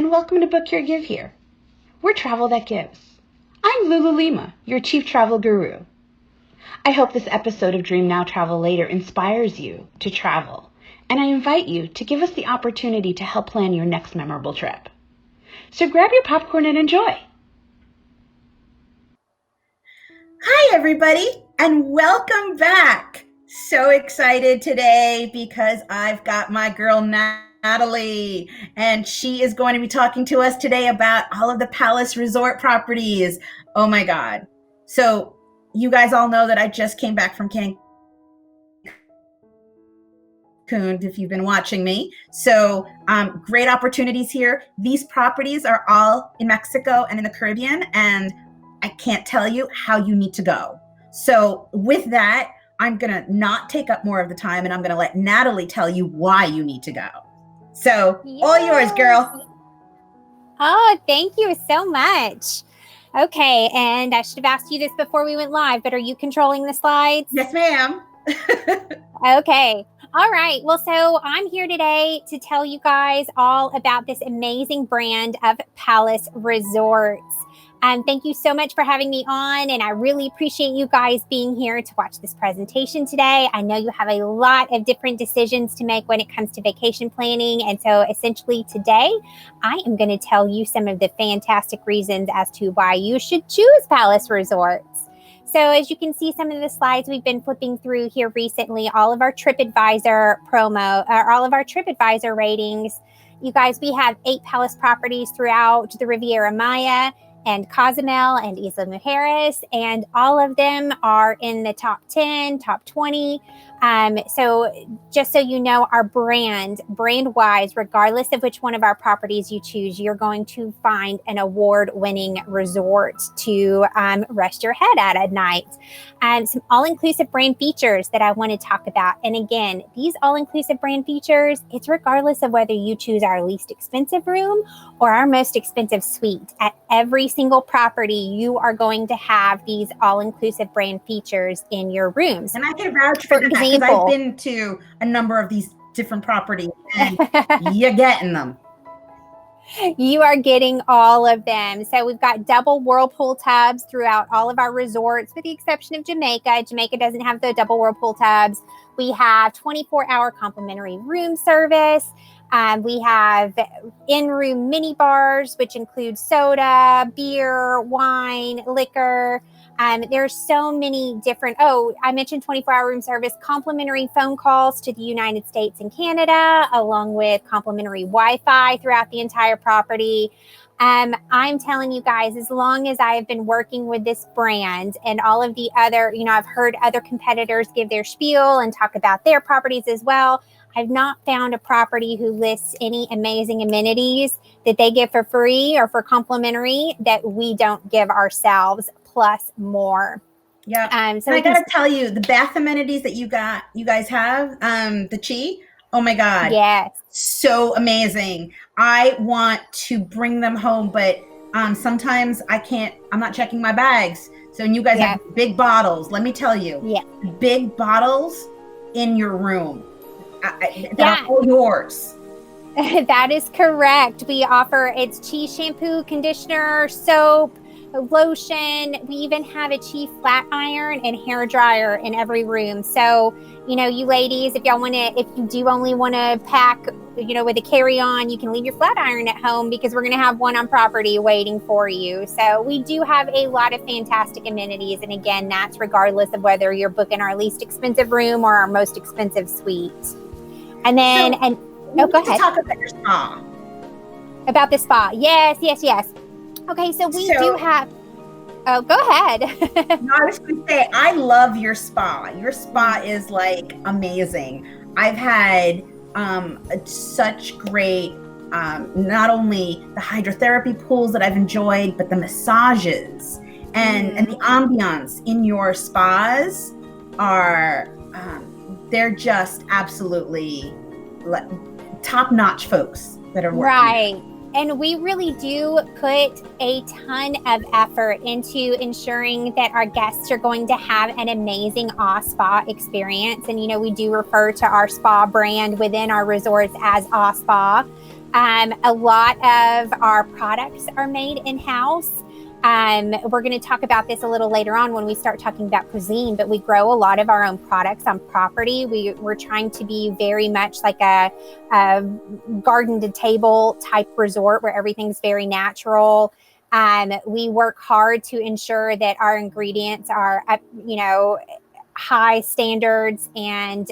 and welcome to Book Your Give Here. We're Travel That Gives. I'm Lulu Lima, your chief travel guru. I hope this episode of Dream Now Travel Later inspires you to travel, and I invite you to give us the opportunity to help plan your next memorable trip. So grab your popcorn and enjoy. Hi, everybody, and welcome back. So excited today because I've got my girl Natalie, and she is going to be talking to us today about all of the Palace Resort properties. Oh my God. So you guys all know that I just came back from Cancun, if you've been watching me. So great opportunities here. These properties are all in Mexico and in the Caribbean, and I can't tell you how you need to go. So with that, I'm going to not take up more of the time, and I'm going to let Natalie tell you why you need to go. So all yours, girl. Oh, thank you so much. Okay, and I should have asked you this before we went live, but are you controlling the slides? Yes, ma'am. Okay. All right. Well, so I'm here today to tell you guys all about this amazing brand of Palace Resorts. Thank you so much for having me on, and I really appreciate you guys being here to watch this presentation today. I know you have a lot of different decisions to make when it comes to vacation planning, and so essentially today, I am going to tell you some of the fantastic reasons as to why you should choose Palace Resorts. So as you can see, some of the slides we've been flipping through here recently, all of our TripAdvisor all of our TripAdvisor ratings. You guys, we have 8 Palace properties throughout the Riviera Maya and Cozumel and Isla Mujeres, and all of them are in the top 10, top 20. So just so you know, our brand-wise, regardless of which one of our properties you choose, you're going to find an award-winning resort to rest your head at night. Some all-inclusive brand features that I want to talk about. And again, these all-inclusive brand features, it's regardless of whether you choose our least expensive room or our most expensive suite. At every single property, you are going to have these all-inclusive brand features in your rooms. And I can vouch for that because I've been to a number of these different properties, and you're getting them. You are getting all of them. So we've got double whirlpool tubs throughout all of our resorts, with the exception of Jamaica. Jamaica doesn't have the double whirlpool tubs. We have 24-hour complimentary room service. We have in-room mini bars, which include soda, beer, wine, liquor. There's so many different, I mentioned 24-hour room service, complimentary phone calls to the United States and Canada, along with complimentary Wi-Fi throughout the entire property. I'm telling you guys, as long as I have been working with this brand and all of the other, I've heard other competitors give their spiel and talk about their properties as well. I've not found a property who lists any amazing amenities that they give for free or for complimentary that we don't give ourselves, plus more. Yeah. So I gotta tell you, the bath amenities that you guys have, the Chi, oh my God. Yes. So amazing. I want to bring them home, but sometimes I can't, I'm not checking my bags. So you guys have big bottles. Let me tell you, big bottles in your room. They're all yours. That is correct. We offer it's Chi shampoo, conditioner, soap, lotion. We even have a Chi flat iron and hair dryer in every room. So, you ladies, if you do only want to pack, with a carry-on, you can leave your flat iron at home because we're going to have one on property waiting for you. So we do have a lot of fantastic amenities. And again, that's regardless of whether you're booking our least expensive room or our most expensive suite. And then, go ahead. Talk about your spa. About the spa. Yes. Okay, so we do have, go ahead. No, I was going to say, I love your spa. Your spa is like amazing. I've had such great, not only the hydrotherapy pools that I've enjoyed, but the massages and the ambiance in your spas are, they're just absolutely top-notch folks that are working. Right. And we really do put a ton of effort into ensuring that our guests are going to have an amazing spa experience. And, we do refer to our spa brand within our resorts as spa. A lot of our products are made in-house. We're going to talk about this a little later on when we start talking about cuisine, but we grow a lot of our own products on property. We're trying to be very much like a garden to table type resort where everything's very natural. We work hard to ensure that our ingredients are up, high standards, and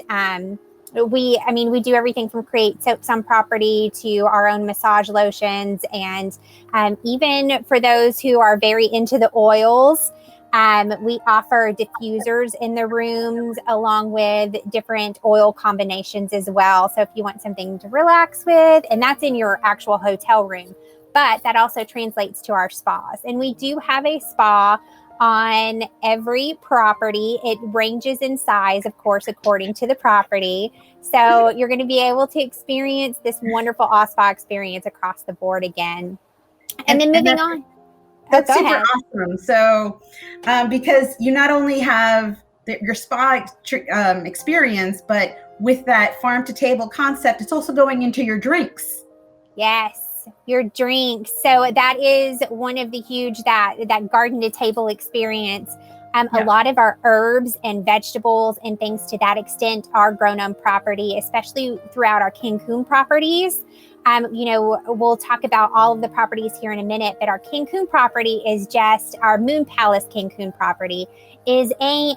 we do everything from create soaps on property to our own massage lotions. And even for those who are very into the oils, we offer diffusers in the rooms along with different oil combinations as well. So if you want something to relax with, and that's in your actual hotel room, but that also translates to our spas. And we do have a spa on every property. It ranges in size, of course, according to the property. So you're going to be able to experience this wonderful spa experience across the board again. And then moving on. That's super awesome. So, because you not only have your spa experience, but with that farm to table concept, it's also going into your drinks. Yes. Your drinks. So that is one of the huge, that garden to table experience. A lot of our herbs and vegetables and things to that extent are grown on property, especially throughout our Cancun properties. We'll talk about all of the properties here in a minute, but our Cancun property is just, our Moon Palace Cancun property is a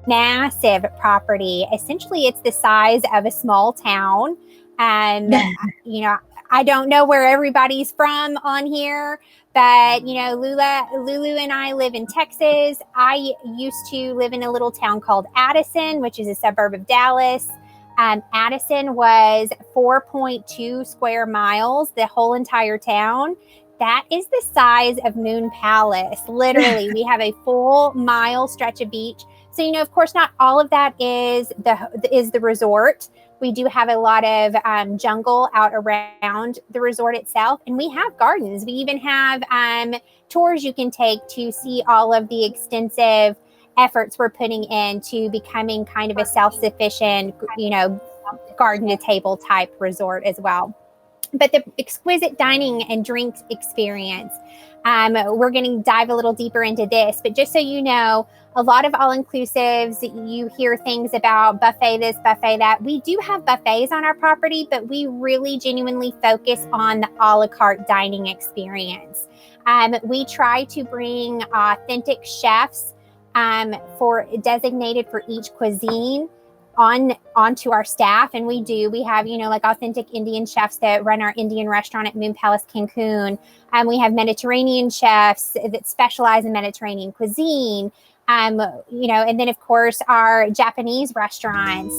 massive property. Essentially, it's the size of a small town. I don't know where everybody's from on here, but, Lulu and I live in Texas. I used to live in a little town called Addison, which is a suburb of Dallas. Addison was 4.2 square miles, the whole entire town. That is the size of Moon Palace. Literally, we have a full mile stretch of beach. So, of course, not all of that is the resort. We do have a lot of jungle out around the resort itself, and we have gardens. We even have tours you can take to see all of the extensive efforts we're putting into becoming kind of a self-sufficient, garden to table type resort as well. But the exquisite dining and drinks experience, we're going to dive a little deeper into this. But just so you know, a lot of all-inclusives, you hear things about buffet this, buffet that. We do have buffets on our property, but we really genuinely focus on the a la carte dining experience. We try to bring authentic chefs designated for each cuisine onto our staff. And we have, like authentic Indian chefs that run our Indian restaurant at Moon Palace Cancun. We have Mediterranean chefs that specialize in Mediterranean cuisine. And then of course our Japanese restaurants.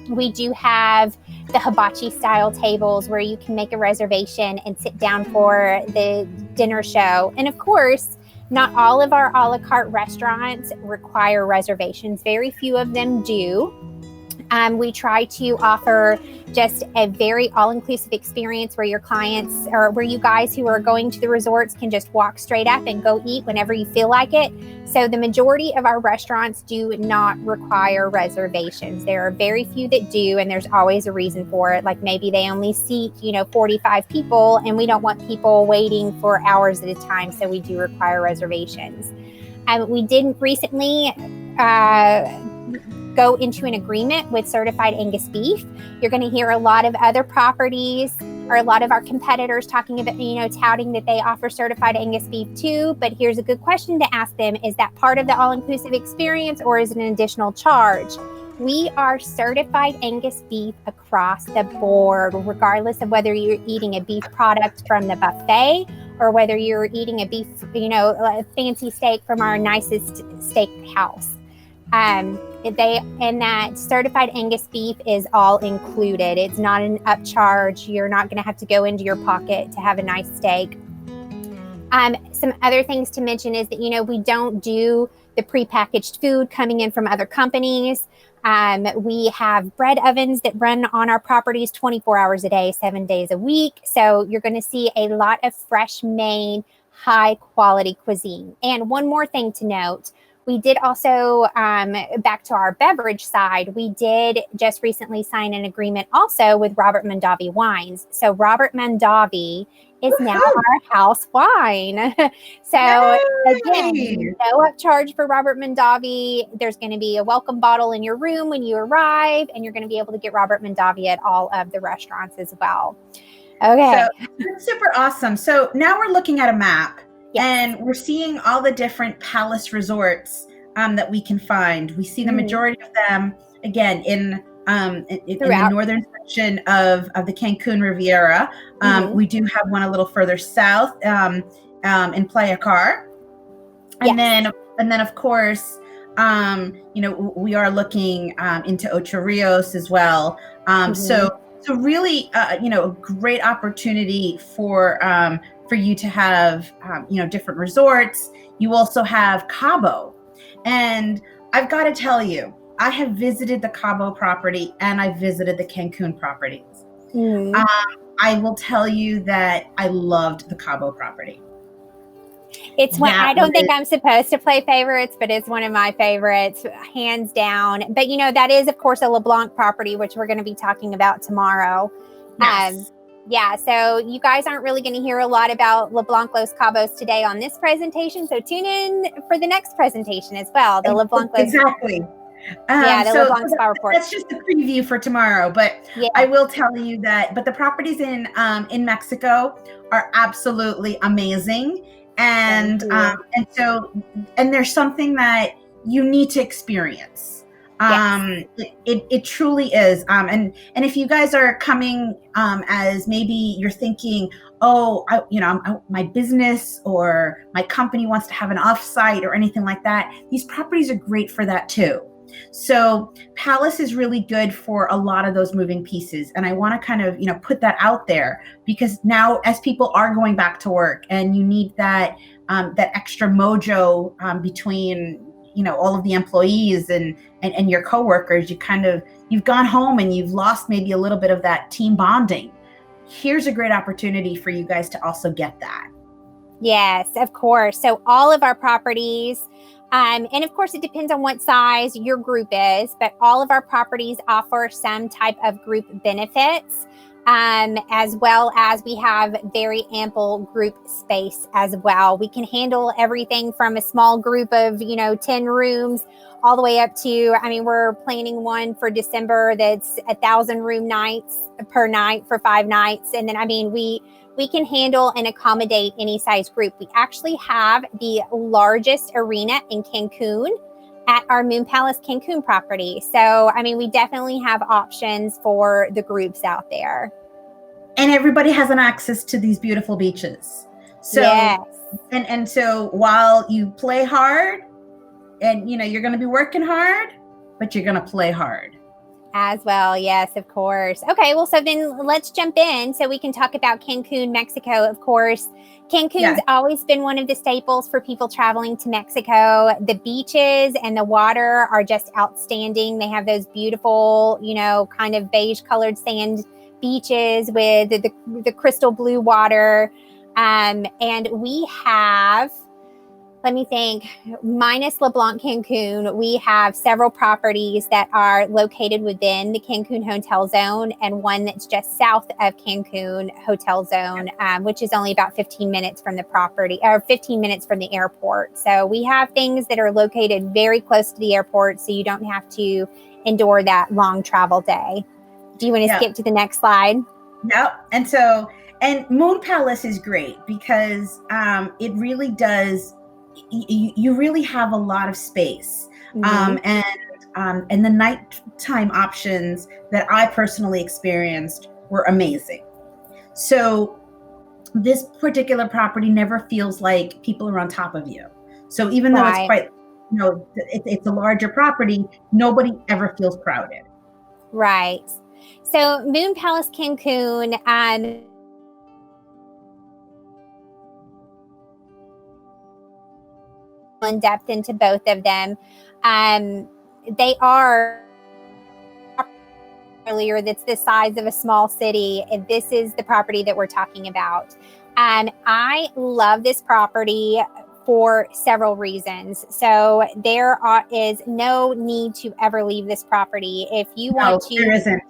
We do have the hibachi style tables where you can make a reservation and sit down for the dinner show. And of course, not all of our a la carte restaurants require reservations. Very few of them do. We try to offer just a very all-inclusive experience where your clients, or where you guys who are going to the resorts, can just walk straight up and go eat whenever you feel like it. So the majority of our restaurants do not require reservations. There are very few that do, and there's always a reason for it. Like maybe they only seat, 45 people, and we don't want people waiting for hours at a time, so we do require reservations. We did recently go into an agreement with Certified Angus Beef. You're going to hear a lot of other properties or a lot of our competitors talking about, touting that they offer Certified Angus Beef too. But here's a good question to ask them. Is that part of the all-inclusive experience, or is it an additional charge? We are Certified Angus Beef across the board, regardless of whether you're eating a beef product from the buffet or whether you're eating a beef, a fancy steak from our nicest steak house. That Certified Angus Beef is all included. It's not an upcharge. You're not going to have to go into your pocket to have a nice steak. Some other things to mention is that, we don't do the prepackaged food coming in from other companies. We have bread ovens that run on our properties 24 hours a day, 7 days a week. So you're going to see a lot of fresh made, high quality cuisine. And one more thing to note, We did also, back to our beverage side, we did just recently sign an agreement also with Robert Mondavi Wines. So Robert Mondavi is now our house wine. So again, no upcharge for Robert Mondavi. There's going to be a welcome bottle in your room when you arrive, and you're going to be able to get Robert Mondavi at all of the restaurants as well. Okay. So that's super awesome. So now we're looking at a map. Yes. And we're seeing all the different palace resorts that we can find. We see the majority of them, again, in the northern section of the Cancun Riviera. We do have one a little further south in Playa Car. And then of course, we are looking into Ocho Rios as well. So really, a great opportunity for you to have, different resorts. You also have Cabo. And I've got to tell you, I have visited the Cabo property and I visited the Cancun properties. I will tell you that I loved the Cabo property. It's one, I don't think I'm supposed to play favorites, but it's one of my favorites, hands down. But, that is, of course, a LeBlanc property, which we're going to be talking about tomorrow. Yes. So you guys aren't really going to hear a lot about LeBlanc Los Cabos today on this presentation. So tune in for the next presentation as well. The LeBlanc Los. Exactly. LeBlanc Spa Report. That's just a preview for tomorrow. But I will tell you that, the properties in Mexico are absolutely amazing. And there's something that you need to experience. It truly is. And if you guys are coming as maybe you're thinking, my business or my company wants to have an offsite or anything like that, these properties are great for that too. So Palace is really good for a lot of those moving pieces. And I want to kind of, put that out there, because now as people are going back to work and you need that extra mojo between, all of the employees and your coworkers, you've gone home and you've lost maybe a little bit of that team bonding. Here's a great opportunity for you guys to also get that. Yes, of course. So all of our properties, and of course it depends on what size your group is, but all of our properties offer some type of group benefits, as well as we have very ample group space as well. We can handle everything from a small group of, 10 rooms all the way up to, we're planning one for December that's 1,000 room nights per night for 5 nights. And then, we can handle and accommodate any size group. We actually have the largest arena in Cancun at our Moon Palace Cancun property. So, we definitely have options for the groups out there. And everybody has an access to these beautiful beaches. So, yes. And so while you play hard and, you're going to be working hard, but you're going to play hard. As well. Yes, of course. Okay. Well, so then let's jump in so we can talk about Cancun, Mexico. Of course, Cancun's always been one of the staples for people traveling to Mexico. The beaches and the water are just outstanding. They have those beautiful, kind of beige colored sand beaches with the crystal blue water. And we have, let me think, minus LeBlanc Cancun, we have several properties that are located within the Cancun Hotel Zone and one that's just south of Cancun Hotel Zone, which is only about 15 minutes from the property, or 15 minutes from the airport. So we have things that are located very close to the airport, so you don't have to endure that long travel day. Do you want to skip to the next slide? Yep. And Moon Palace is great because it really does, you really have a lot of space. And the nighttime options that I personally experienced were amazing. So this particular property never feels like people are on top of you. So even though it's quite, it's a larger property, nobody ever feels crowded. Right. So Moon Palace Cancun, in depth into both of them. They are earlier that's the size of a small city, and this is the property that we're talking about. I love this property for several reasons. So is no need to ever leave this property. If you want to, there isn't.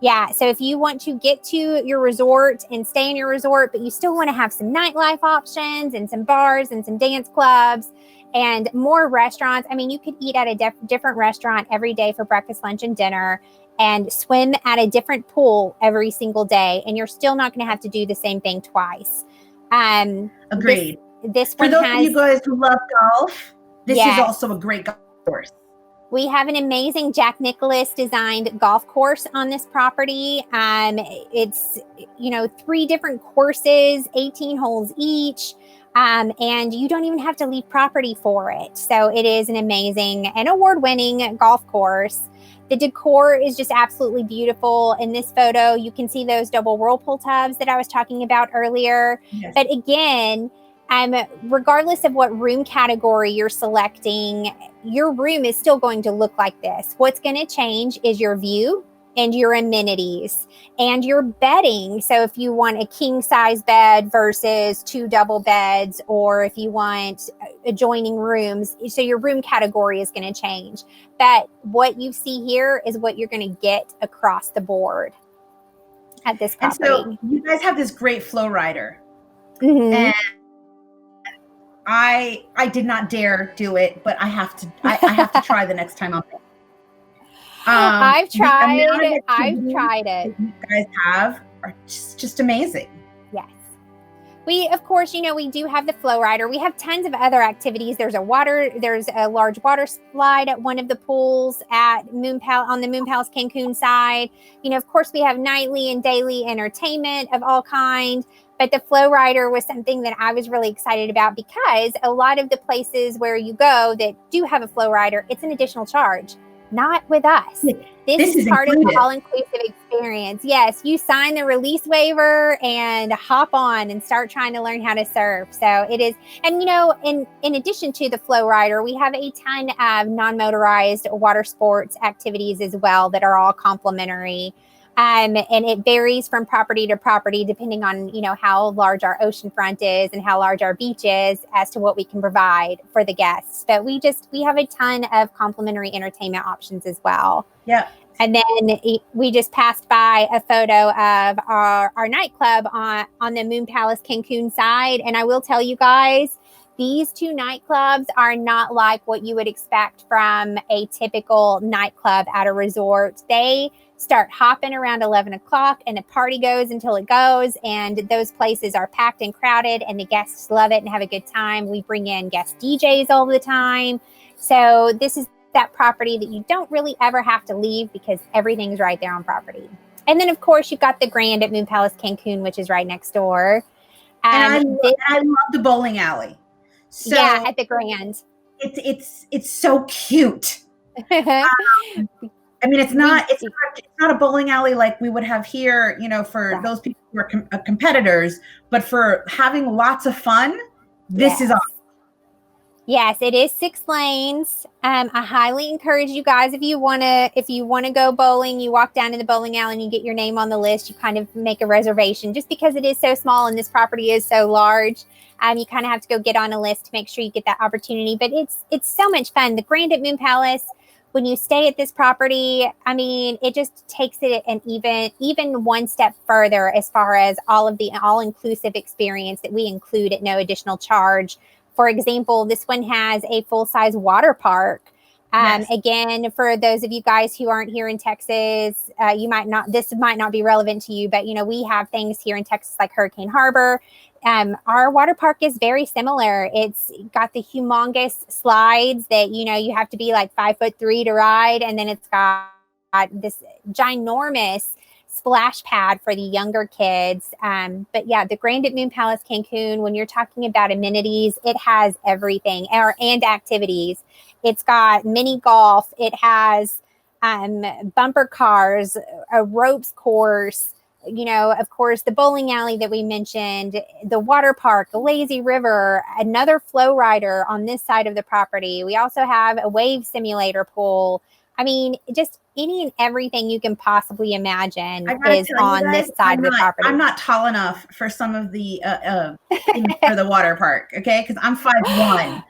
Yeah. So if you want to get to your resort and stay in your resort, but you still want to have some nightlife options and some bars and some dance clubs and more restaurants. I mean, you could eat at a different restaurant every day for breakfast, lunch, and dinner, and swim at a different pool every single day. And you're still not going to have to do the same thing twice. Agreed. This For one those has, of you guys who love golf, this Yes. is also a great golf course. We have an amazing Jack Nicklaus designed golf course on this property. It's, 3 different courses, 18 holes each. And you don't even have to leave property for it. So it is an amazing and award-winning golf course. The decor is just absolutely beautiful. In this photo, you can see those double whirlpool tubs that I was talking about earlier. Yes. But again, regardless of what room category you're selecting, your room is still going to look like this. What's going to change is your view and your amenities and your bedding. So if you want a king size bed versus 2 double beds, or if you want adjoining rooms, so your room category is going to change. But what you see here is what you're going to get across the board at this property. And so you guys have this great flow rider. Mm-hmm. And I did not dare do it, but I have to try the next time I'm there. I've tried The it. You guys have are just amazing. Yes. We, of course, we do have the flow rider. We have tons of other activities. There's a large water slide at one of the pools on the Moon Palace Cancun side. Of course, we have nightly and daily entertainment of all kinds. But the flow rider was something that I was really excited about, because a lot of the places where you go that do have a flow rider, it's an additional charge. Not with us. This is part included. Of the all-inclusive experience. Yes, you sign the release waiver and hop on and start trying to learn how to surf. So it is, and in addition to the flow rider, we have a ton of non-motorized water sports activities as well that are all complimentary. And it varies from property to property, depending on, how large our oceanfront is and how large our beach is, as to what we can provide for the guests. But we have a ton of complimentary entertainment options as well. Yeah. And then we just passed by a photo of our nightclub on the Moon Palace Cancun side. And I will tell you guys, these 2 nightclubs are not like what you would expect from a typical nightclub at a resort. They start hopping around 11 o'clock and the party goes until it goes. And those places are packed and crowded and the guests love it and have a good time. We bring in guest DJs all the time. So this is that property that you don't really ever have to leave, because everything's right there on property. And then, of course, you've got the Grand at Moon Palace Cancun, which is right next door. And I love the bowling alley. So yeah, at the Grand. It's so cute. It's not a bowling alley like we would have here, for those people who are competitors, but for having lots of fun, this is awesome. Yes, it is 6 lanes. I highly encourage you guys, if you want to go bowling, you walk down to the bowling alley and you get your name on the list. You kind of make a reservation, just because it is so small and this property is so large. You kind of have to go get on a list to make sure you get that opportunity. But it's so much fun. The Grand at Moon Palace, when you stay at this property, it just takes it an even one step further as far as all of the all-inclusive experience that we include at no additional charge. For example, this one has a full-size water park. Yes. Again, for those of you guys who aren't here in Texas, this might not be relevant to you, but we have things here in Texas like Hurricane Harbor. Our water park is very similar. It's got the humongous slides that, you have to be like 5'3" to ride. And then it's got this ginormous splash pad for the younger kids. But yeah, the Grand at Moon Palace Cancun, when you're talking about amenities, it has everything and activities. It's got mini golf. It has bumper cars, a ropes course, of course, the bowling alley that we mentioned, the water park, the lazy river, another flow rider on this side of the property. We also have a wave simulator pool. any and everything you can possibly imagine I gotta is tell you on guys, this side of the property. I'm not tall enough for some of the things for the water park, okay? Because I'm 5'1".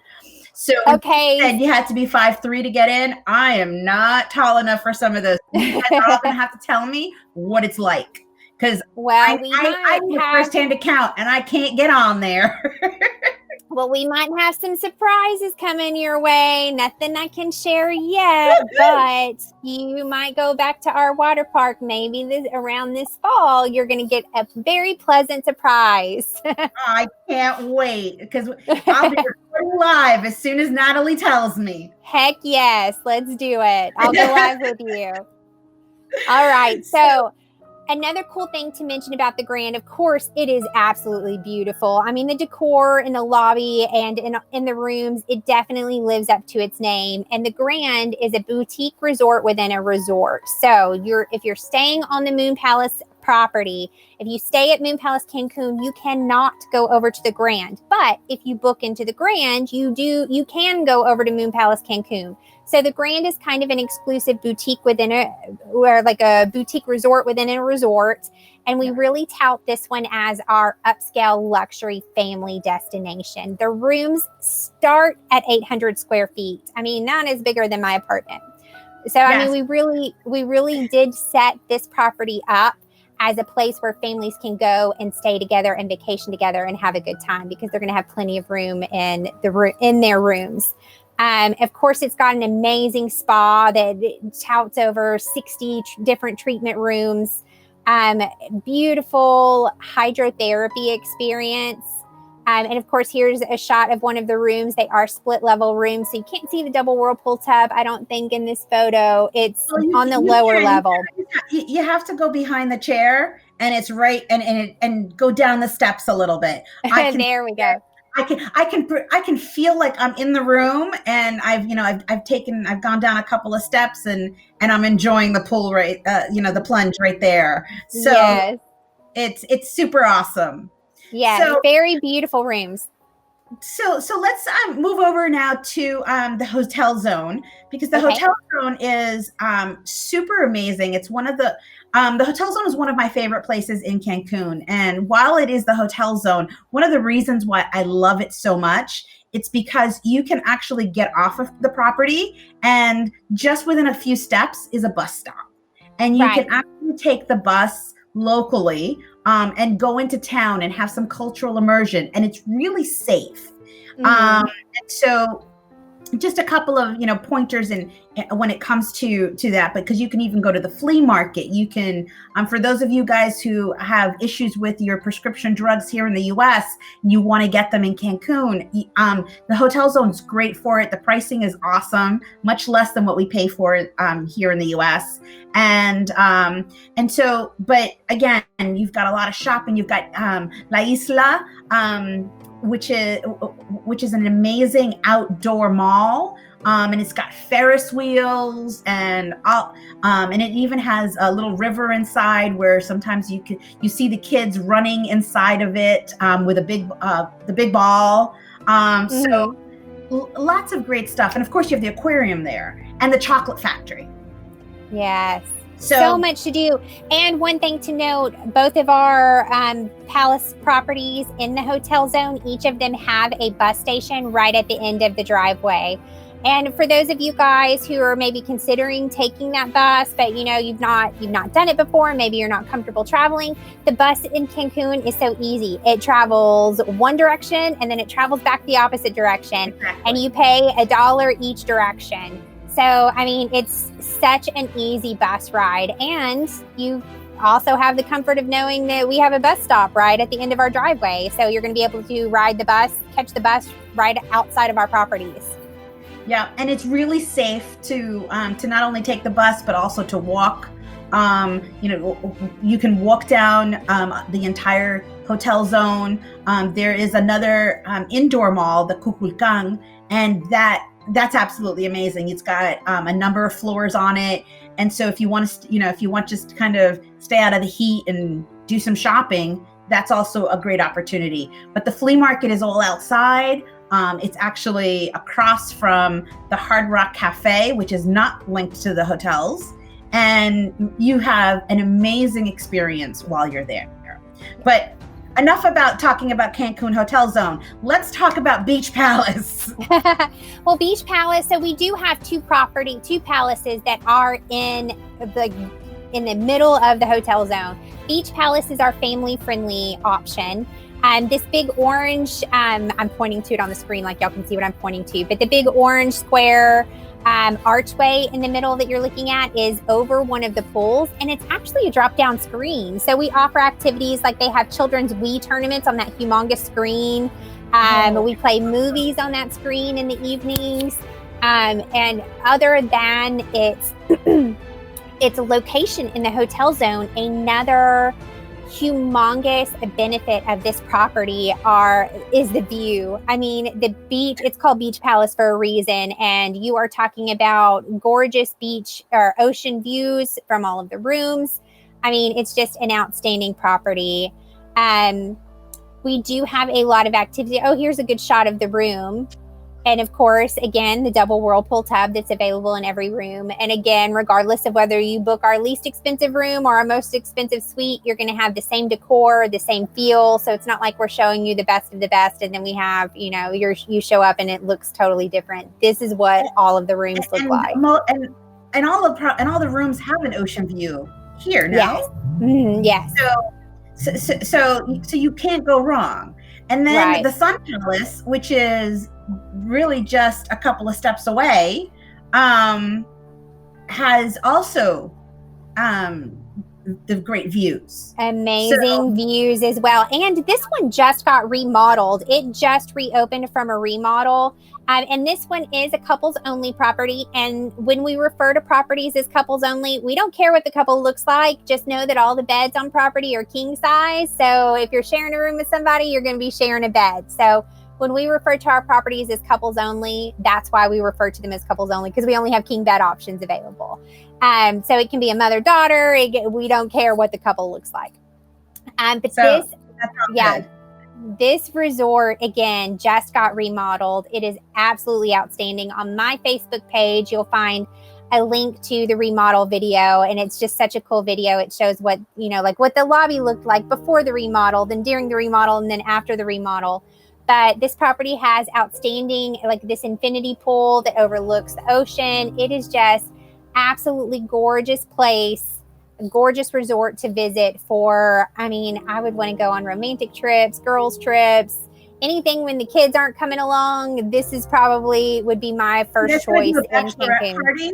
So when Okay. you said you had to be 5'3" to get in, I am not tall enough for some of those. You guys are all gonna have to tell me what it's like. Because Well, I need a first-hand account and I can't get on there. Well, we might have some surprises coming your way. Nothing I can share yet, but you might go back to our water park maybe around this fall. You're going to get a very pleasant surprise. I can't wait because I'll be recording live as soon as Natalie tells me. Heck yes, let's do it. I'll go live with you. All right, so another cool thing to mention about the Grand, of course, it is absolutely beautiful. I mean, the decor in the lobby and in the rooms, it definitely lives up to its name. And the Grand is a boutique resort within a resort. So if you're staying on the Moon Palace property, if you stay at Moon Palace Cancun, you cannot go over to the Grand. But if you book into the Grand, you can go over to Moon Palace Cancun. So the Grand is kind of an exclusive boutique or like a boutique resort within a resort. And we really tout this one as our upscale luxury family destination. The rooms start at 800 square feet. I mean, that is bigger than my apartment. So, yes. I mean, we really did set this property up as a place where families can go and stay together and vacation together and have a good time, because they're going to have plenty of room in their rooms. Of course, it's got an amazing spa that touts over 60 different treatment rooms, beautiful hydrotherapy experience. And of course, here's a shot of one of the rooms. They are split level rooms, so you can't see the double whirlpool tub, I don't think, in this photo. It's on the lower level. You have to go behind the chair, and it's right and go down the steps a little bit. There we go. I can feel like I'm in the room, and I've gone down a couple of steps, and I'm enjoying the pool the plunge right there. So yes. It's super awesome. Yeah, so, very beautiful rooms. So let's move over now to the hotel zone, because the hotel zone is super amazing. It's one of the hotel zone is one of my favorite places in Cancun. And while it is the hotel zone, one of the reasons why I love it so much, it's because you can actually get off of the property, and just within a few steps is a bus stop. And you can actually take the bus locally and go into town and have some cultural immersion, and it's really safe. And so just a couple of pointers when it comes to that, because you can even go to the flea market. You can for those of you guys who have issues with your prescription drugs here in the US, you want to get them in Cancun, the hotel zone's great for it. The pricing is awesome, much less than what we pay for it here in the US. And so, but again, you've got a lot of shopping. You've got La Isla, which is an amazing outdoor mall, and it's got Ferris wheels, and it even has a little river inside where sometimes you see the kids running inside of it with the big ball. So lots of great stuff, and of course you have the aquarium there and the chocolate factory. Yes. So much to do. And one thing to note, both of our palace properties in the hotel zone, each of them have a bus station right at the end of the driveway. And for those of you guys who are maybe considering taking that bus, but you've not done it before, maybe you're not comfortable traveling, the bus in Cancun is so easy. It travels one direction and then it travels back the opposite direction. Exactly. And you pay $1 each direction. So, I mean, it's such an easy bus ride, and you also have the comfort of knowing that we have a bus stop right at the end of our driveway. So you're going to be able to catch the bus right outside of our properties. Yeah, and it's really safe to not only take the bus, but also to walk. You can walk down the entire hotel zone. There is another indoor mall, the Kukulkan, and that's absolutely amazing. It's got a number of floors on it. And so if you want just to kind of stay out of the heat and do some shopping, that's also a great opportunity. But the flea market is all outside. It's actually across from the Hard Rock Cafe, which is not linked to the hotels. and you have an amazing experience while you're there. But enough about talking about Cancun Hotel Zone. Let's talk about Beach Palace. Well, Beach Palace, so we do have two palaces that are in the middle of the hotel zone. Beach Palace is our family-friendly option. This big orange, I'm pointing to it on the screen like y'all can see what I'm pointing to, but the big orange square archway in the middle that you're looking at is over one of the pools, and it's actually a drop-down screen. So we offer activities like they have children's Wii tournaments on that humongous screen. We play movies on that screen in the evenings. And other than its its location in the hotel zone, another humongous benefit of this property is the view. I mean, the beach, it's called Beach Palace for a reason, and you are talking about gorgeous beach or ocean views from all of the rooms. I mean, it's just an outstanding property. We do have a lot of activity. Oh, here's a good shot of the room. And of course, again, the double whirlpool tub that's available in every room. And again, regardless of whether you book our least expensive room or our most expensive suite, you're going to have the same decor, the same feel. So it's not like we're showing you the best of the best, and then we have, you show up and it looks totally different. This is what all of the rooms look like. And all the rooms have an ocean view here now. Yes. Mm-hmm, yes. So you can't go wrong. And then the Sun Palace, which is really just a couple of steps away, has also the great views. Amazing views as well. And this one just got remodeled. It just reopened from a remodel. And this one is a couples only property. And when we refer to properties as couples only, we don't care what the couple looks like. Just know that all the beds on property are king size. So if you're sharing a room with somebody, you're going to be sharing a bed. So when we refer to our properties as couples only, that's why we refer to them as couples only, because we only have king bed options available. So it can be a mother-daughter. We don't care what the couple looks like. This resort, again, just got remodeled. It is absolutely outstanding. On my Facebook page, you'll find a link to the remodel video, and it's just such a cool video. It shows what the lobby looked like before the remodel, then during the remodel, and then after the remodel. But this property has outstanding, like this infinity pool that overlooks the ocean. It is just absolutely gorgeous place, a gorgeous resort to visit for, I would want to go on romantic trips, girls trips, anything when the kids aren't coming along. This is would be my first choice in Cancun. Party.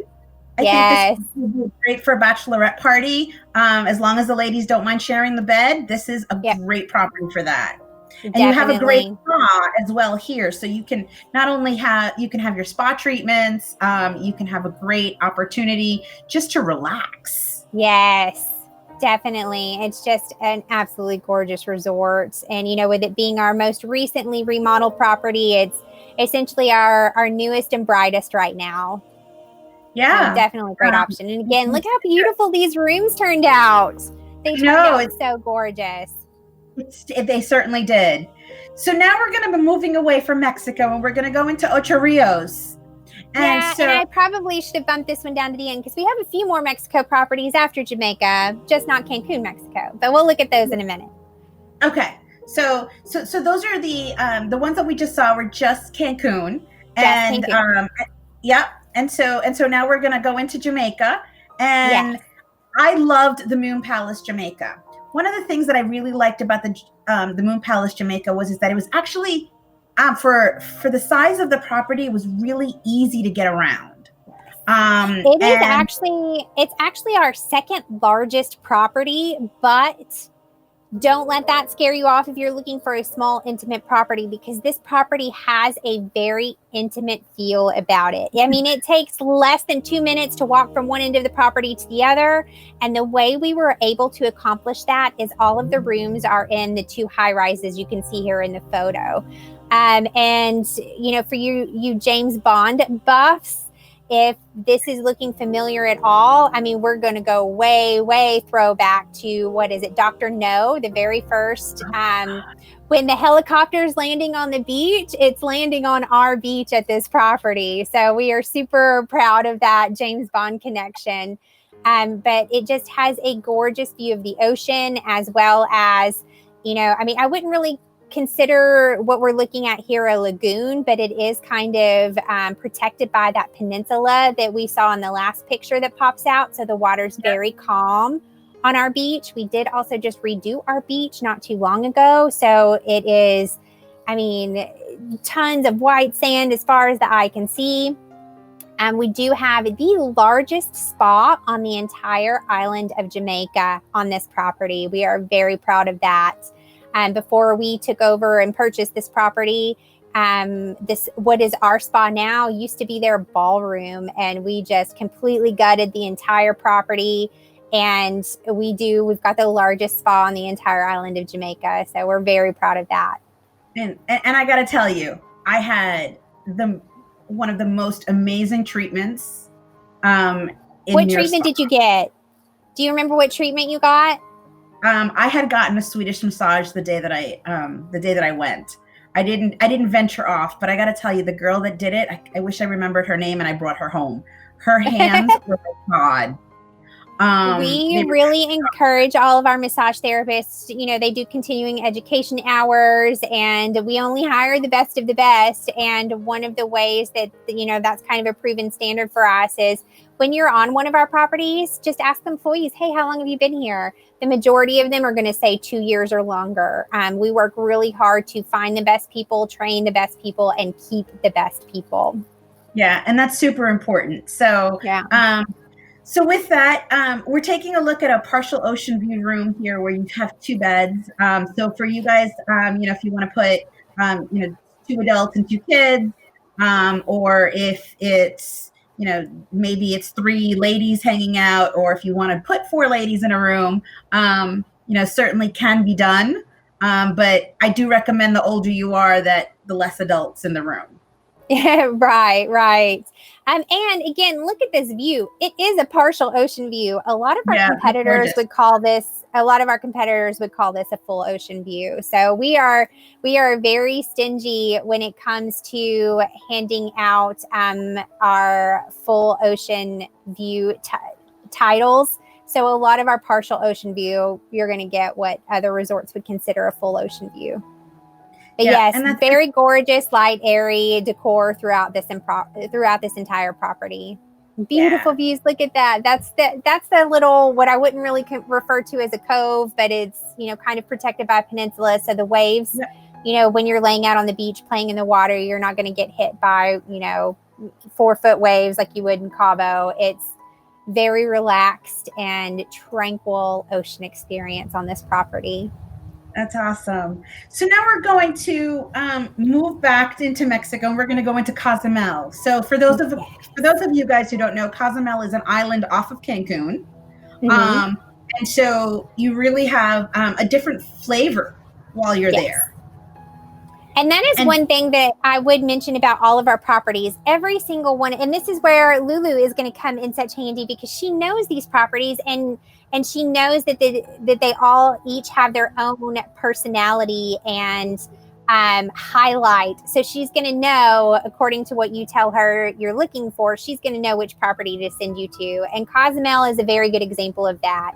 I think this would be great for a bachelorette party. As long as the ladies don't mind sharing the bed, this is a great property for that. And you have a great spa as well here. So you can not only have your spa treatments, you can have a great opportunity just to relax. Yes, definitely. It's just an absolutely gorgeous resort. And, with it being our most recently remodeled property, it's essentially our newest and brightest right now. Yeah. So definitely a great option. And again, look how beautiful these rooms turned out. They turned out so gorgeous. They certainly did. So now we're going to be moving away from Mexico, and we're going to go into Ocho Rios. And I probably should have bumped this one down to the end because we have a few more Mexico properties after Jamaica, just not Cancun, Mexico. But we'll look at those in a minute. Okay. So those are the ones that we just saw were just Cancun. Cancun. And so now we're going to go into Jamaica. And I loved the Moon Palace Jamaica. One of the things that I really liked about the Moon Palace Jamaica was that it was actually for the size of the property, it was really easy to get around. It's actually our second largest property, but don't let that scare you off if you're looking for a small, intimate property, because this property has a very intimate feel about it. It takes less than 2 minutes to walk from one end of the property to the other. And the way we were able to accomplish that is all of the rooms are in the 2 high rises you can see here in the photo. And for you James Bond buffs, if this is looking familiar at all, we're going to go way, way throwback to, Dr. No, the very first, when the helicopter's landing on the beach, it's landing on our beach at this property. So we are super proud of that James Bond connection. But it just has a gorgeous view of the ocean, as well as, I mean, I wouldn't really consider what we're looking at here a lagoon, but it is kind of protected by that peninsula that we saw in the last picture that pops out. So the water's very calm on our beach. We did also just redo our beach not too long ago. So it is, I mean, tons of white sand as far as the eye can see. And we do have the largest spa on the entire island of Jamaica on this property. We are very proud of that. Before we took over and purchased this property, what is our spa now used to be their ballroom, and we just completely gutted the entire property. And we've got the largest spa on the entire island of Jamaica. So we're very proud of that. And I got to tell you, I had one of the most amazing treatments. What treatment did you get? Do you remember what treatment you got? I had gotten a Swedish massage the day that I went. I didn't venture off, but I got to tell you, the girl that did it, I wish I remembered her name, and I brought her home. Her hands were like God. We really encourage all of our massage therapists. They do continuing education hours, and we only hire the best of the best. And one of the ways that, that's kind of a proven standard for us is when you're on one of our properties, just ask employees, hey, how long have you been here? The majority of them are going to say 2 years or longer. We work really hard to find the best people, train the best people, and keep the best people. Yeah, and that's super important. So, yeah. So with that, we're taking a look at a partial ocean view room here where you have 2 beds. So for you guys, if you want to put, 2 adults and 2 kids, or if it's, maybe it's 3 ladies hanging out, or if you want to put 4 ladies in a room, certainly can be done. But I do recommend the older you are, that the less adults in the room. Yeah, right. And again, look at this view. It is a partial ocean view. A lot of our competitors would call this a full ocean view. So we are very stingy when it comes to handing out our full ocean view titles. So a lot of our partial ocean view, you're going to get what other resorts would consider a full ocean view. But yes, very gorgeous, light, airy decor throughout this entire property. Beautiful views. Look at that. That's the little, what I wouldn't really refer to as a cove, but it's, kind of protected by a peninsula. So the waves, when you're laying out on the beach playing in the water, you're not going to get hit by, 4-foot waves like you would in Cabo. It's very relaxed and tranquil ocean experience on this property. That's awesome. So now we're going to move back into Mexico, and we're going to go into Cozumel. So for those of you guys who don't know, Cozumel is an island off of Cancun. Mm-hmm. And so you really have a different flavor while you're there. And that is one thing that I would mention about all of our properties. Every single one, and this is where Lulu is going to come in such handy, because she knows these properties, and she knows that they all each have their own personality and highlight. So she's going to know, according to what you tell her you're looking for, she's going to know which property to send you to. And Cozumel is a very good example of that.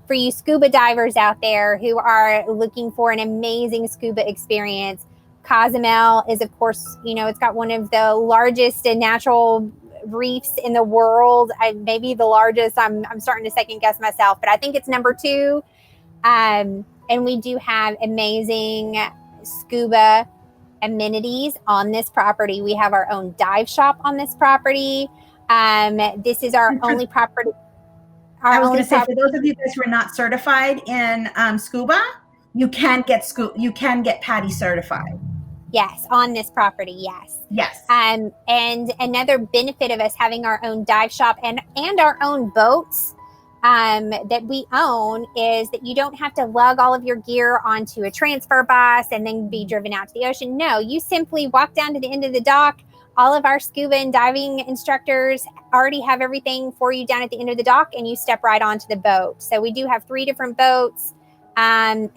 For you scuba divers out there who are looking for an amazing scuba experience, Cozumel is, of course, it's got one of the largest natural reefs in the world. Maybe the largest. I'm starting to second guess myself, but I think it's number 2. And we do have amazing scuba amenities on this property. We have our own dive shop on this property. This is our only property. I was going to say, for those of you guys who are not certified in scuba, you can get PADI certified. Yes, on this property, yes. Yes. And another benefit of us having our own dive shop and our own boats that we own is that you don't have to lug all of your gear onto a transfer bus and then be driven out to the ocean. No, you simply walk down to the end of the dock. All of our scuba and diving instructors already have everything for you down at the end of the dock, and you step right onto the boat. So we do have 3 different boats and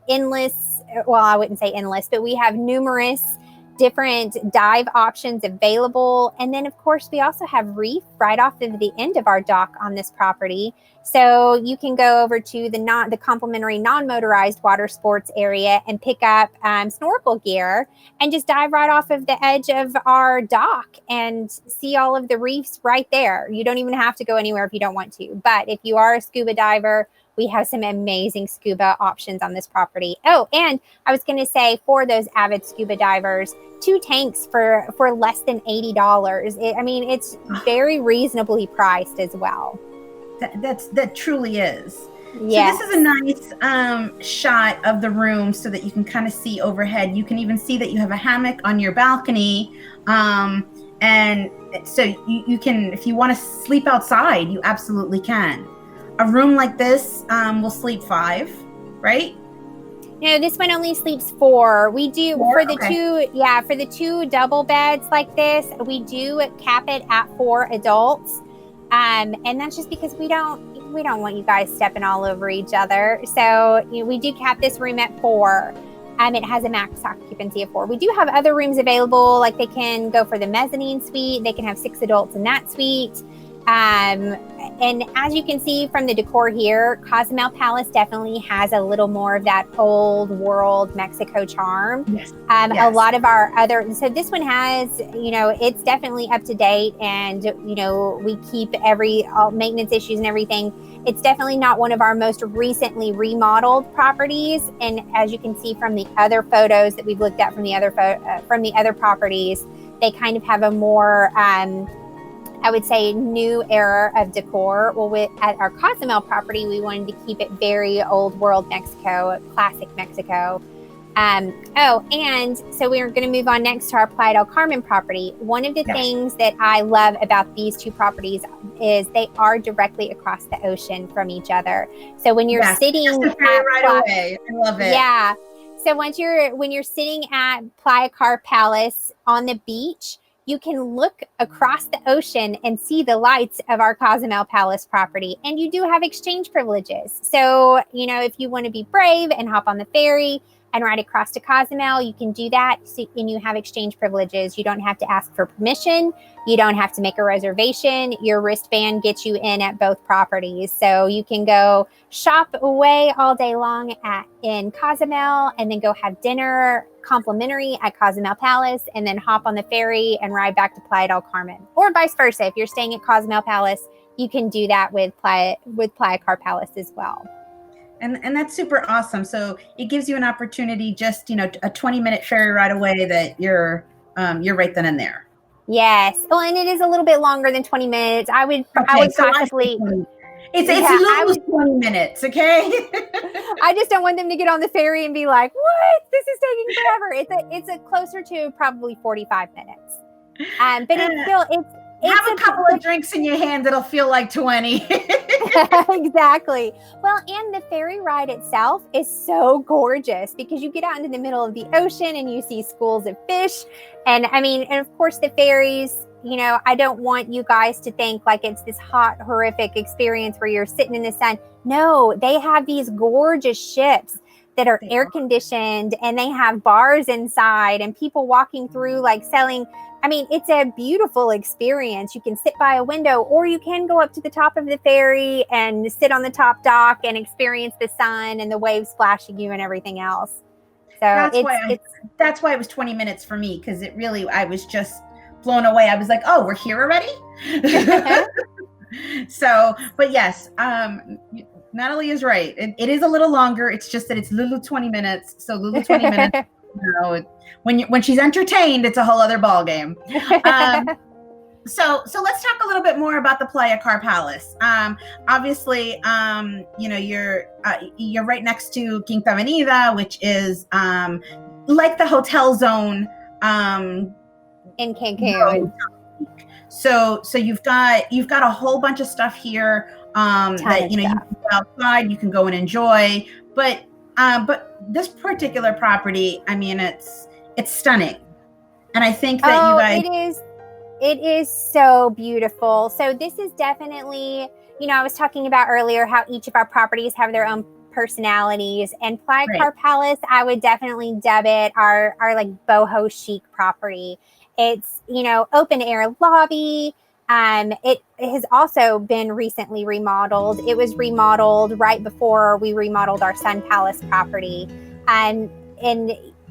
endless, well, I wouldn't say endless, but we have numerous different dive options available. And then, of course, we also have reef right off of the end of our dock on this property. So you can go over to the complimentary non-motorized water sports area and pick up snorkel gear and just dive right off of the edge of our dock and see all of the reefs right there. You don't even have to go anywhere if you don't want to. But if you are a scuba diver, we have some amazing scuba options on this property. Oh, and I was going to say, for those avid scuba divers, 2 tanks for less than $80. It's very reasonably priced as well. That truly is. Yes. So this is a nice shot of the room so that you can kind of see overhead. You can even see that you have a hammock on your balcony. And so you can, if you want to sleep outside, you absolutely can. A room like this will sleep 5, right? No, this one only sleeps 4. We do 4? For the 2 double beds like this, we do cap it at 4 adults. And that's just because we don't want you guys stepping all over each other. So we do cap this room at 4. It has a max occupancy of 4. We do have other rooms available, like they can go for the mezzanine suite. They can have 6 adults in that suite. And as you can see from the decor here, Cozumel Palace definitely has a little more of that old world Mexico charm. Yes. A lot of our so this one has, it's definitely up to date, and, we keep all maintenance issues and everything. It's definitely not one of our most recently remodeled properties. And as you can see from the other photos that we've looked at from the other properties, they kind of have a more, I would say, new era of decor. Well, at our Cozumel property, we wanted to keep it very old world Mexico, classic Mexico. And so we're going to move on next to our Playa del Carmen property. One of the things that I love about these 2 properties is they are directly across the ocean from each other. So when you're sitting right away, I love it. Yeah. So when you're sitting at Playa Car Palace on the beach, you can look across the ocean and see the lights of our Cozumel Palace property. And you do have exchange privileges. So, if you want to be brave and hop on the ferry and ride across to Cozumel, you can do that. And you have exchange privileges. You don't have to ask for permission. You don't have to make a reservation. Your wristband gets you in at both properties. So you can go shop away all day long in Cozumel, and then go have dinner complimentary at Cozumel Palace, and then hop on the ferry and ride back to Playa del Carmen. Or vice versa. If you're staying at Cozumel Palace, you can do that with Playa Car Palace as well. And that's super awesome. So it gives you an opportunity, just, a 20-minute ferry ride away, that you're right then and there. Yes. Well, and it is a little bit longer than 20 minutes. I would possibly. It's 20 minutes, okay? I just don't want them to get on the ferry and be like, "What? This is taking forever." It's a closer to probably 45 minutes. But it's still have a couple of drinks in your hand, it'll feel like 20. Exactly. Well, and the ferry ride itself is so gorgeous because you get out into the middle of the ocean and you see schools of fish. And of course the ferries, I don't want you guys to think like it's this hot, horrific experience where you're sitting in the sun. No, they have these gorgeous ships that are air conditioned, and they have bars inside and people walking through, like selling. It's a beautiful experience. You can sit by a window, or you can go up to the top of the ferry and sit on the top dock and experience the sun and the waves splashing you and everything else. So that's why it was 20 minutes for me, because I was just blown away. I was like, oh, we're here already? So, but yes, Natalie is right. It is a little longer. It's just that it's Lulu 20 minutes. So Lulu 20 minutes, when she's entertained, it's a whole other ball game. So let's talk a little bit more about the Playa Car Palace. Obviously, you're right next to Quinta Avenida, which is like the hotel zone in Cancun. So you've got a whole bunch of stuff here that you can go outside, you can go and enjoy. But this particular property, it's stunning, and I think that you guys. It is so beautiful. So this is definitely, I was talking about earlier how each of our properties have their own personalities. And Playa Right. Car Palace, I would definitely dub it our like boho chic property. It's, open air lobby. It has also been recently remodeled. It was remodeled right before we remodeled our Sun Palace property. And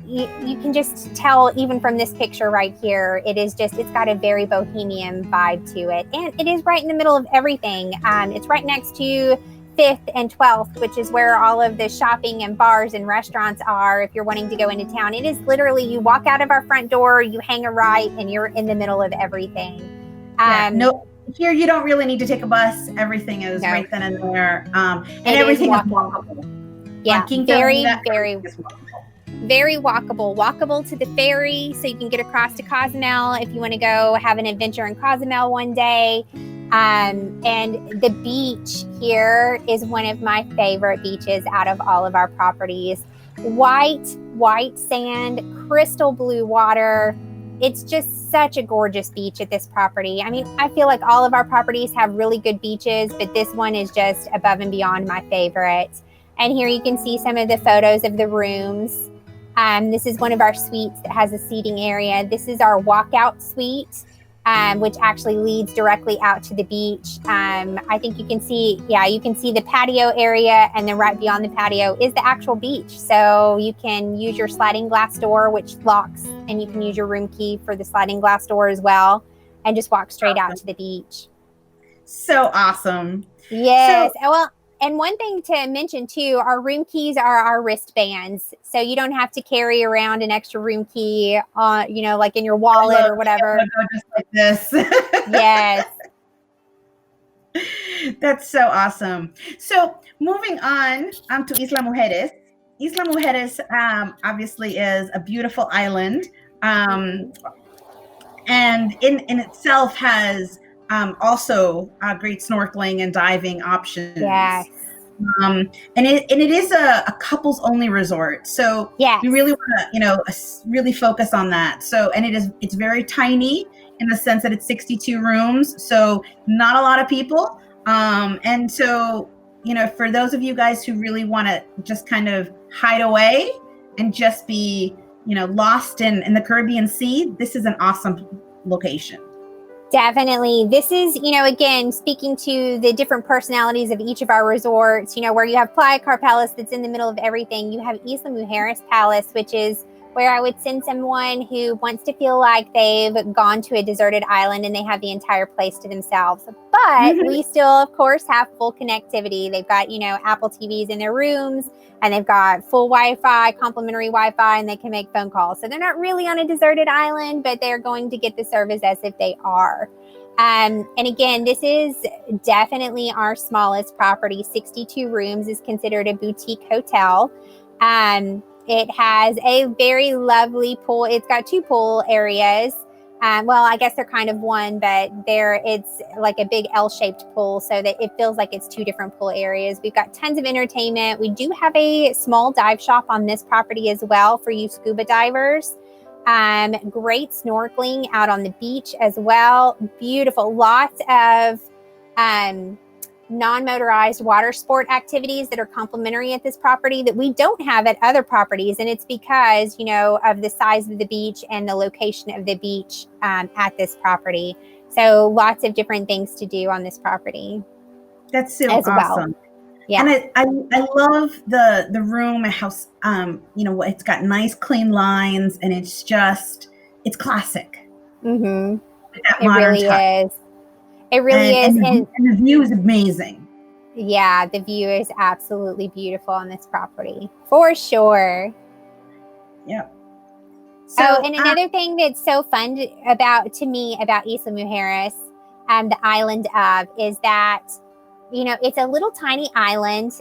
you can just tell even from this picture right here, it's got a very bohemian vibe to it. And it is right in the middle of everything. It's right next to 5th and 12th, which is where all of the shopping and bars and restaurants are if you're wanting to go into town. It is literally, you walk out of our front door, you hang a right, and you're in the middle of everything. No, here you don't really need to take a bus. Everything is right then and there. And everything is walkable. Yeah, very walkable to the ferry, so you can get across to Cozumel if you want to go have an adventure in Cozumel one day. And the beach here is one of my favorite beaches out of all of our properties. White sand, crystal blue water. It's just such a gorgeous beach at this property. I mean, I feel like all of our properties have really good beaches, but this one is just above and beyond my favorite. And here you can see some of the photos of the rooms. This is one of our suites that has a seating area. This is our walkout suite, which actually leads directly out to the beach. I think you can see the patio area, and then right beyond the patio is the actual beach. So you can use your sliding glass door, which locks, and you can use your room key for the sliding glass door as well, and just walk straight out to the beach. So awesome. Yes. And one thing to mention too, our room keys are our wristbands. So you don't have to carry around an extra room key like in your wallet or whatever. Just like this. Yes. That's so awesome. So moving on to Isla Mujeres. Isla Mujeres obviously is a beautiful island. And in itself has also great snorkeling and diving options. Yes. And it is a couples only resort. So we really want to, really focus on that. So, and it's very tiny in the sense that it's 62 rooms. So not a lot of people. And so, for those of you guys who really want to just kind of hide away and just be, lost in the Caribbean Sea, this is an awesome location. Definitely. This is, again, speaking to the different personalities of each of our resorts, where you have Playa Car Palace that's in the middle of everything. You have Isla Mujeres Palace, which is where I would send someone who wants to feel like they've gone to a deserted island and they have the entire place to themselves. But we still, of course, have full connectivity. They've got, Apple TVs in their rooms, and they've got full Wi-Fi, complimentary Wi-Fi, and they can make phone calls. So they're not really on a deserted island, but they're going to get the service as if they are. And again, this is definitely our smallest property. 62 rooms is considered a boutique hotel. It has a very lovely pool. It's got 2 pool areas. I guess they're kind of one, but it's like a big L-shaped pool, so that it feels like it's 2 different pool areas. We've got tons of entertainment. We do have a small dive shop on this property as well for you scuba divers. Great snorkeling out on the beach as well. Beautiful. Lots of non-motorized water sport activities that are complimentary at this property that we don't have at other properties. And it's because, of the size of the beach and the location of the beach at this property. So lots of different things to do on this property. That's so awesome. Well. Yeah. And I love the room and how, it's got nice clean lines, and it's classic. Mm-hmm. It really is. It really is. And the view is amazing. Yeah, the view is absolutely beautiful on this property, for sure. Yep. So, and another thing that's so fun about Isla Mujeres, the island of, is that, it's a little tiny island.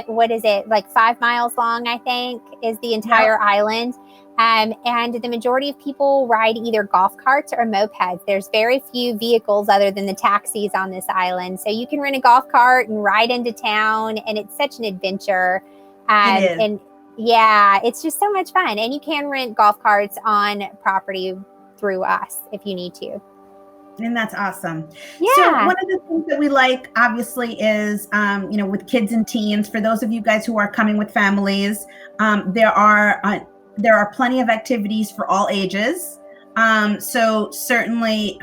What is it, like 5 miles long, I think, is the entire island. And the majority of people ride either golf carts or mopeds. There's very few vehicles other than the taxis on this island. So you can rent a golf cart and ride into town, and it's such an adventure. It is. And yeah, it's just so much fun. And you can rent golf carts on property through us if you need to. And that's awesome. Yeah. So one of the things that we like, obviously, is, with kids and teens, for those of you guys who are coming with families, there are plenty of activities for all ages. So certainly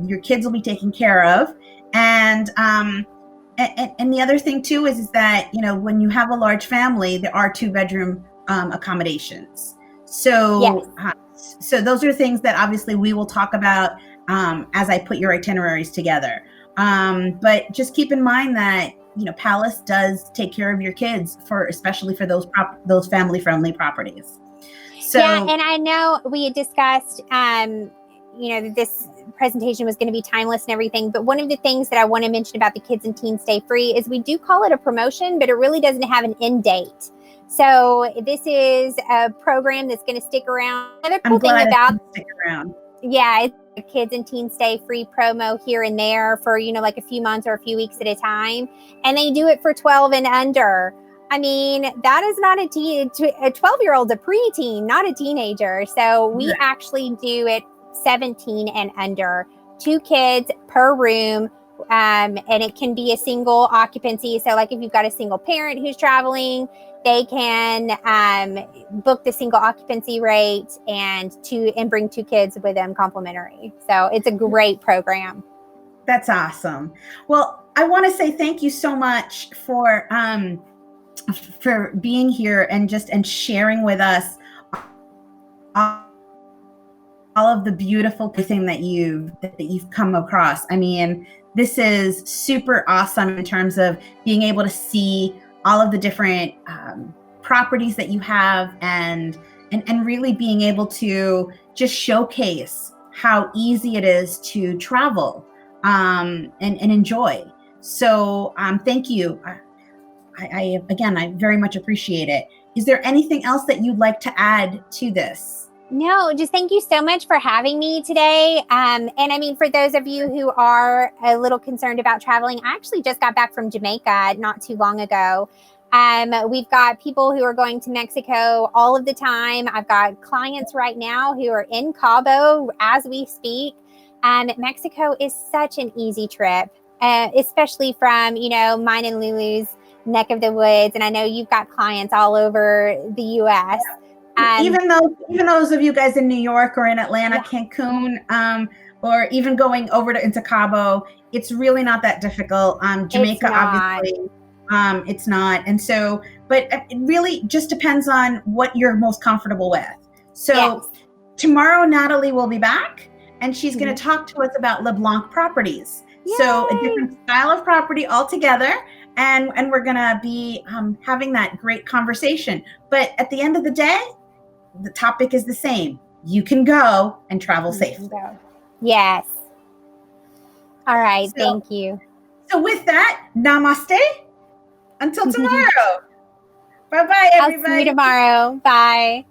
your kids will be taken care of. And the other thing too is that, when you have a large family, there are 2-bedroom accommodations. So, so those are things that obviously we will talk about as I put your itineraries together. But just keep in mind that, Palace does take care of your kids, especially for those family-friendly properties. So, yeah, and I know we had discussed, this presentation was going to be timeless and everything, but one of the things that I want to mention about the Kids and Teens Stay Free is we do call it a promotion, but it really doesn't have an end date. So this is a program that's going to stick around. Another cool thing about stick around. Yeah, it's a Kids and Teens Stay Free promo here and there for, like a few months or a few weeks at a time. And they do it for 12 and under. I mean, that is not a 12-year-old's a preteen, not a teenager. So we actually do it 17 and under, 2 kids per room. And it can be a single occupancy. So like if you've got a single parent who's traveling, they can book the single occupancy rate and bring 2 kids with them complimentary. So it's a great program. That's awesome. Well, I want to say thank you so much for being here and sharing with us all of the beautiful thing that you've come across. I mean, this is super awesome in terms of being able to see all of the different properties that you have and really being able to just showcase how easy it is to travel and enjoy. So thank you. I very much appreciate it. Is there anything else that you'd like to add to this? No, just thank you so much for having me today. And I mean, for those of you who are a little concerned about traveling, I actually just got back from Jamaica not too long ago. We've got people who are going to Mexico all of the time. I've got clients right now who are in Cabo as we speak. Mexico is such an easy trip, especially from, mine and Lulu's neck of the woods. And I know you've got clients all over the U.S. Even those of you guys in New York or in Atlanta, Cancun, or even going over into Cabo, it's really not that difficult. Jamaica, obviously, it's not. And so, but it really just depends on what you're most comfortable with. So tomorrow, Natalie will be back and she's going to talk to us about LeBlanc properties. Yay! So a different style of property altogether. And we're going to be having that great conversation. But at the end of the day, the topic is the same. You can go and travel safely. Yes. All right. Thank you. So with that, namaste. Until tomorrow. Bye-bye, everybody. I'll see you tomorrow. Bye.